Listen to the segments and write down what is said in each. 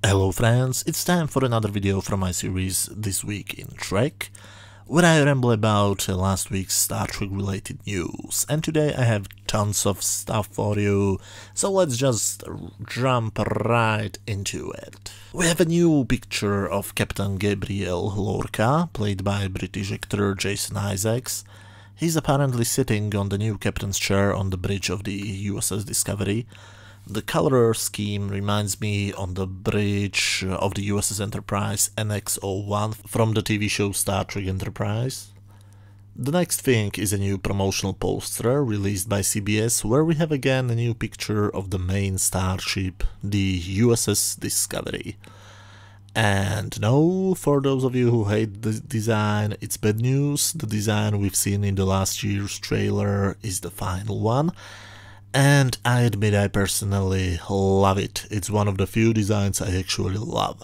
Hello friends, it's time for another video from my series This Week in Trek, where I ramble about last week's Star Trek related news, and today I have tons of stuff for you, so let's just jump right into it. We have a new picture of Captain Gabriel Lorca, played by British actor Jason Isaacs. He's apparently sitting on the new captain's chair on the bridge of the USS Discovery. The color scheme reminds me on the bridge of the USS Enterprise NX-01 from the TV show Star Trek Enterprise. The next thing is a new promotional poster released by CBS, where we have again a new picture of the main starship, the USS Discovery. And no, for those of you who hate the design, it's bad news. The design we've seen in the last year's trailer is the final one. And I admit I personally love it. It's one of the few designs I actually love.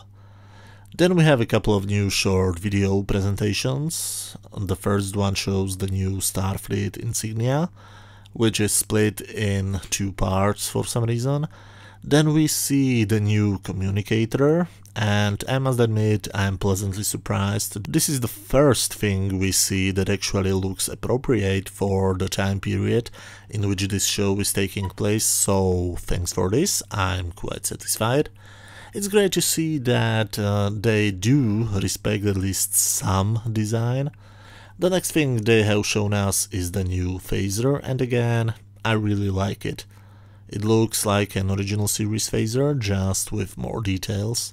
Then we have a couple of new short video presentations. The first one shows the new Starfleet insignia, which is split in two parts for some reason. Then we see the new communicator, and I must admit I'm pleasantly surprised. This is the first thing we see that actually looks appropriate for the time period in which this show is taking place, so thanks for this, I'm quite satisfied. It's great to see that they do respect at least some design. The next thing they have shown us is the new phaser, and again, I really like it. It looks like an original series phaser, just with more details.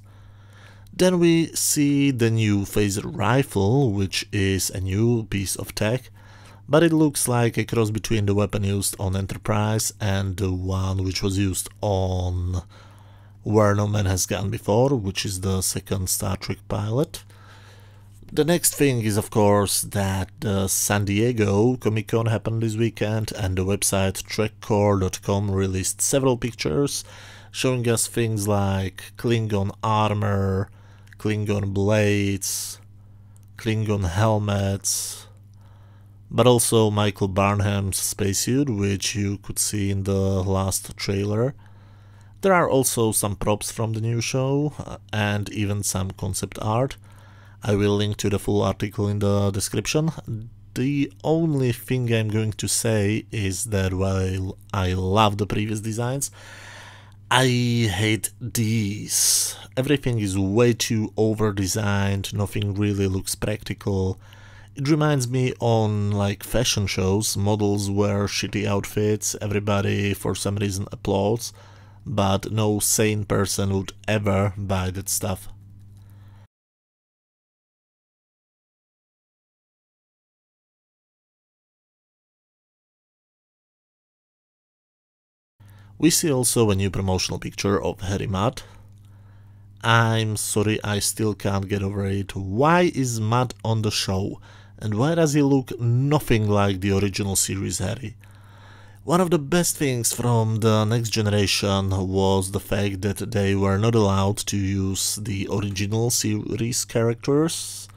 Then we see the new phaser rifle, which is a new piece of tech, but it looks like a cross between the weapon used on Enterprise and the one which was used on Where No Man Has Gone Before, which is the second Star Trek pilot. The next thing is, of course, that the San Diego Comic-Con happened this weekend, and the website trekcore.com released several pictures showing us things like Klingon armor, Klingon blades, Klingon helmets, but also Michael Barnham's spacesuit, which you could see in the last trailer. There are also some props from the new show, and even some concept art. I will link to the full article in the description. The only thing I'm going to say is that while I love the previous designs, I hate these. Everything is way too over-designed, nothing really looks practical. It reminds me on like fashion shows, models wear shitty outfits, everybody for some reason applauds, but no sane person would ever buy that stuff. We see also a new promotional picture of Harry Mudd. I'm sorry, I still can't get over it. Why is Mudd on the show? And why does he look nothing like the original series Harry? One of the best things from the Next Generation was the fact that they were not allowed to use the original series characters,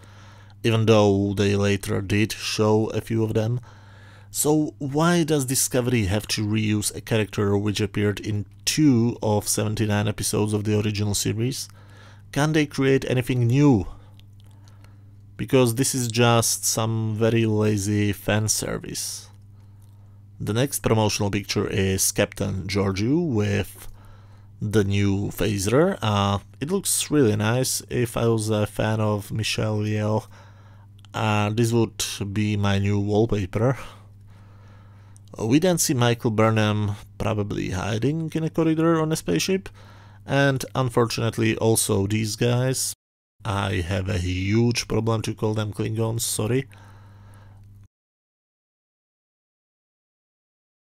even though they later did show a few of them. So why does Discovery have to reuse a character which appeared in 2 of 79 episodes of the original series? Can't they create anything new? Because this is just some very lazy fan service. The next promotional picture is Captain Georgiou with the new phaser. It looks really nice. If I was a fan of Michelle Yeoh, this would be my new wallpaper. We then see Michael Burnham probably hiding in a corridor on a spaceship, and unfortunately also these guys. I have a huge problem to call them Klingons, sorry.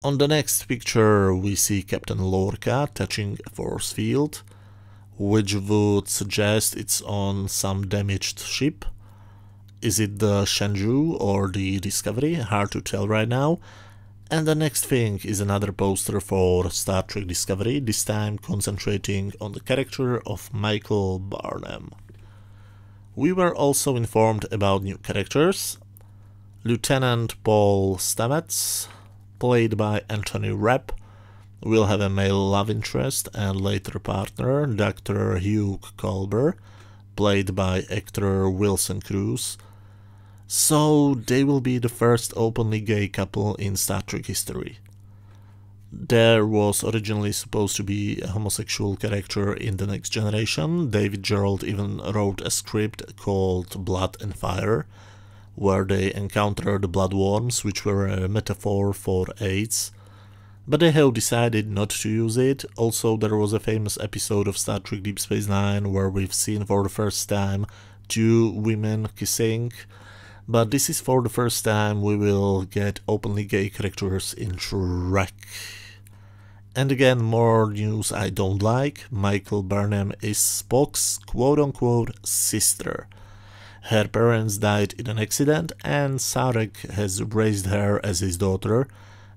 On the next picture we see Captain Lorca touching a force field, which would suggest it's on some damaged ship. Is it the Shenzhou or the Discovery? Hard to tell right now. And the next thing is another poster for Star Trek Discovery, this time concentrating on the character of Michael Burnham. We were also informed about new characters. Lieutenant Paul Stamets, played by Anthony Rapp, We'll have a male love interest and later partner, Dr. Hugh Culber, played by actor Wilson Cruz. So they will be the first openly gay couple in Star Trek history. There was originally supposed to be a homosexual character in The Next Generation. David Gerrold even wrote a script called Blood and Fire, where they encountered the bloodworms, which were a metaphor for AIDS. But they have decided not to use it. Also, there was a famous episode of Star Trek Deep Space Nine where we've seen for the first time two women kissing. But this is for the first time we will get openly gay characters in Trek. And again, more news I don't like. Michael Burnham is Spock's quote-unquote sister. Her parents died in an accident and Sarek has raised her as his daughter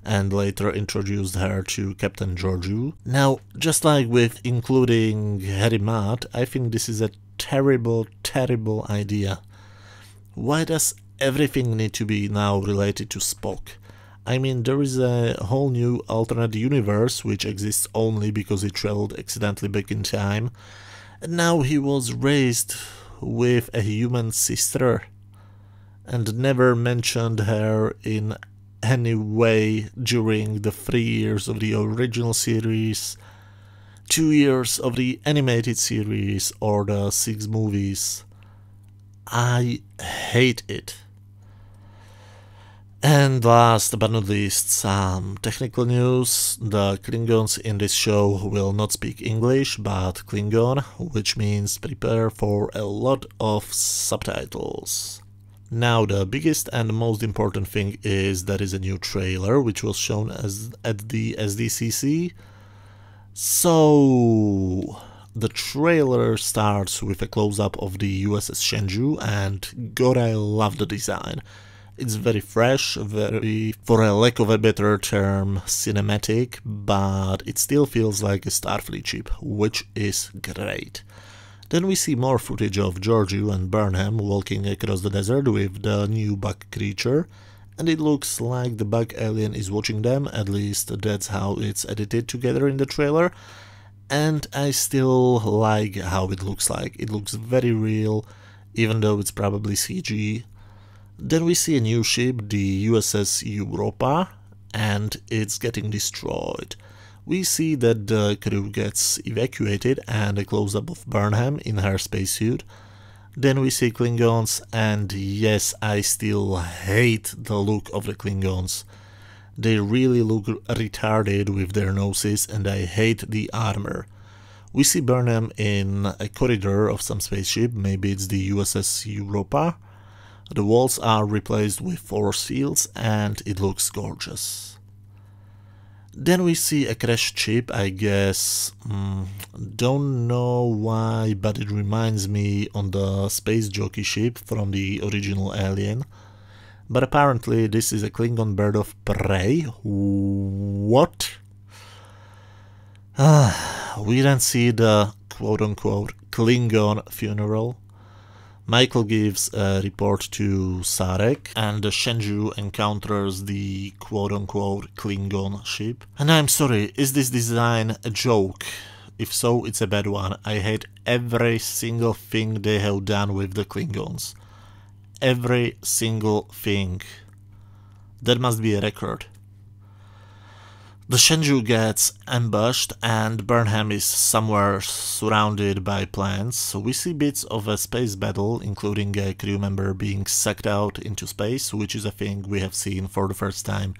and later introduced her to Captain Georgiou. Now, just like with including Harry Mudd, I think this is a terrible, terrible idea. Why does everything need to be now related to Spock? I mean, there is a whole new alternate universe which exists only because he traveled accidentally back in time, and now he was raised with a human sister and never mentioned her in any way during the 3 years of the original series, 2 years of the animated series, or the 6 movies. I hate it. And last but not least, some technical news. The Klingons in this show will not speak English but Klingon, which means prepare for a lot of subtitles. Now the biggest and most important thing is there is a new trailer which was shown at the SDCC. So the trailer starts with a close-up of the USS Shenzhou, and God, I love the design. It's very fresh, very, for a lack of a better term, cinematic, but it still feels like a Starfleet ship, which is great. Then we see more footage of Georgiou and Burnham walking across the desert with the new bug creature, and it looks like the bug alien is watching them, at least that's how it's edited together in the trailer, and I still like how it looks like. It looks very real, even though it's probably CG. Then we see a new ship, the USS Europa, and it's getting destroyed. We see that the crew gets evacuated and a close-up of Burnham in her spacesuit. Then we see Klingons, and yes, I still hate the look of the Klingons. They really look retarded with their noses, and I hate the armor. We see Burnham in a corridor of some spaceship, maybe it's the USS Europa. The walls are replaced with force fields, and it looks gorgeous. Then we see a crashed ship, I guess. Don't know why, but it reminds me on the space jockey ship from the original Alien. But apparently this is a Klingon bird of prey. What? We then see the quote-unquote Klingon funeral. Michael gives a report to Sarek, and the Shenzhou encounters the quote-unquote Klingon ship. And I'm sorry, is this design a joke? If so, it's a bad one. I hate every single thing they have done with the Klingons. Every single thing. That must be a record. The Shenzhou gets ambushed and Burnham is somewhere surrounded by plants. So we see bits of a space battle, including a crew member being sucked out into space, which is a thing we have seen for the first time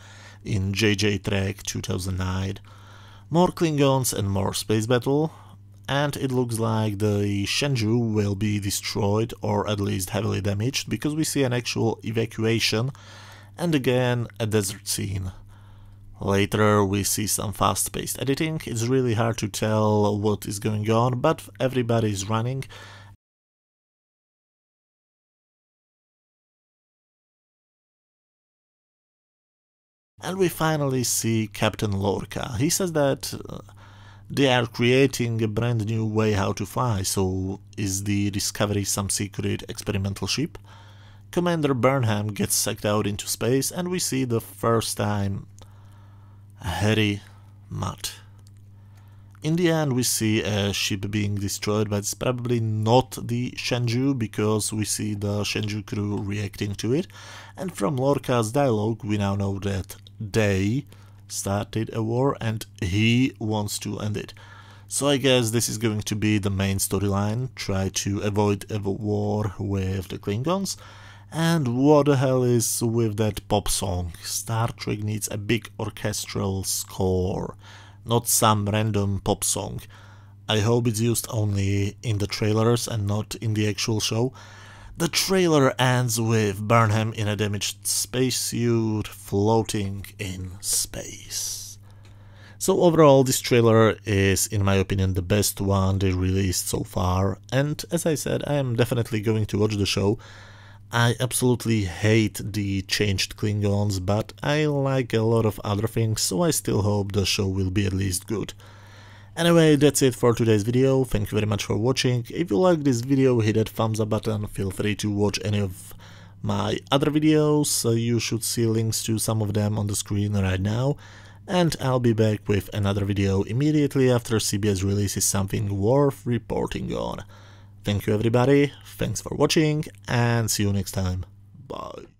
in JJ Trek 2009. More Klingons and more space battle, and it looks like the Shenzhou will be destroyed or at least heavily damaged, because we see an actual evacuation and again a desert scene. Later we see some fast-paced editing. It's really hard to tell what is going on, but everybody is running. And we finally see Captain Lorca. He says that they are creating a brand new way how to fly, so is the Discovery some secret experimental ship? Commander Burnham gets sucked out into space and we see the first time Harry mud. In the end we see a ship being destroyed, but it's probably not the Shenzhou, because we see the Shenzhou crew reacting to it, and from Lorca's dialogue we now know that they started a war and he wants to end it. So I guess this is going to be the main storyline, try to avoid a war with the Klingons. And what the hell is with that pop song? Star Trek needs a big orchestral score, not some random pop song. I hope it's used only in the trailers and not in the actual show. The trailer ends with Burnham in a damaged spacesuit floating in space. So overall this trailer is, in my opinion, the best one they released so far, and as I said, I am definitely going to watch the show. I absolutely hate the changed Klingons, but I like a lot of other things, so I still hope the show will be at least good. Anyway, that's it for today's video. Thank you very much for watching. If you like this video, hit that thumbs up button. Feel free to watch any of my other videos. You should see links to some of them on the screen right now. And I'll be back with another video immediately after CBS releases something worth reporting on. Thank you everybody, thanks for watching, and see you next time. Bye.